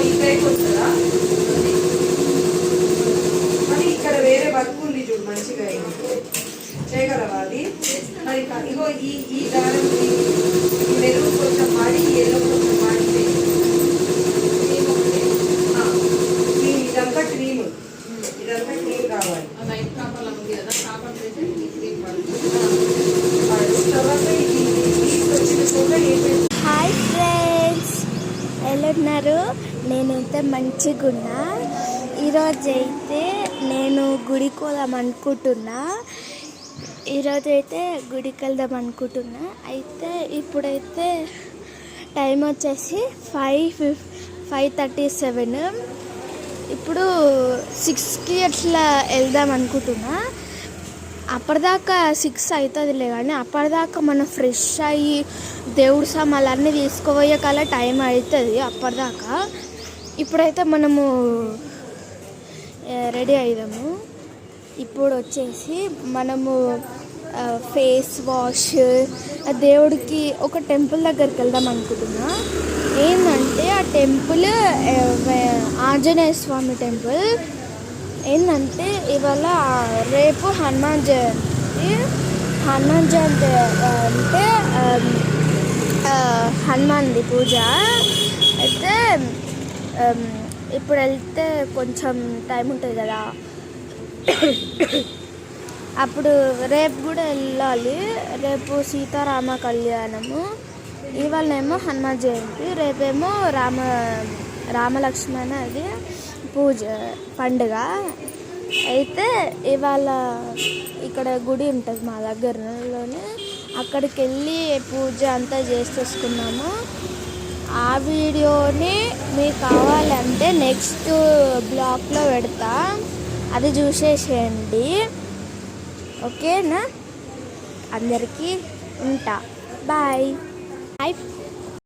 ఇక్కడికి వస్తుందా మరి ఇక్కడ వేరే వర్క్ ఉంది చూడు మంచిగా చేయగలవా అది మరి ఇగో ఈ దారం మెరుగు కొంచెం మాడి ఎల్లో కొంచెం మాడితే ఇదంతా క్రీమ్ కావాలి హాయ్ ఫ్రెండ్స్, ఎలా ఉన్నారు? నేనైతే మంచిగా ఉన్నా. ఈరోజైతే నేను గుడికి వెళ్దాం అనుకుంటున్నా. అయితే ఇప్పుడైతే టైం వచ్చేసి 5:37. ఇప్పుడు 6కి అట్లా వెళ్దాం అనుకుంటున్నా. అప్పటిదాకా 6 అవుతుందిలే, కానీ అప్పటిదాకా మనం ఫ్రెష్ అయ్యి దేవుడి సామాన్లన్నీ తీసుకుపోయే కల్లా టైం అవుతుంది. అప్పటిదాకా ఇప్పుడైతే మనము రెడీ అవుదాము. ఇప్పుడు వచ్చేసి మనము ఫేస్ వాష్ దేవుడికి ఒక టెంపుల్ దగ్గరికి వెళ్దాం అనుకుంటున్నా. ఏంటంటే ఆ టెంపుల్ ఆంజనేయ స్వామి టెంపుల్. ఏంటంటే ఇవాళ రేపు హనుమాన్ జయంతి అంటే హనుమాన్ది పూజ. అయితే ఇప్పుడు వెళ్తే కొంచెం టైం ఉంటుంది కదా, అప్పుడు రేపు కూడా వెళ్ళాలి. రేపు సీతారామ కళ్యాణము, ఇవాళనేమో హనుమాన్ జయంతి, రేపేమో రామలక్ష్మణ అది పూజ పండుగ. అయితే ఇవాళ ఇక్కడ గుడి ఉంటుంది మా దగ్గరలోనే, అక్కడికి వెళ్ళి పూజ అంతా చేసేసుకున్నాము. ఆ వీడియోని మీకు కావాలంటే నెక్స్ట్ బ్లాగ్లో పెడతా, అది చూసేసేయండి. ఓకేనా? అందరికీ ఉంటా. బాయ్.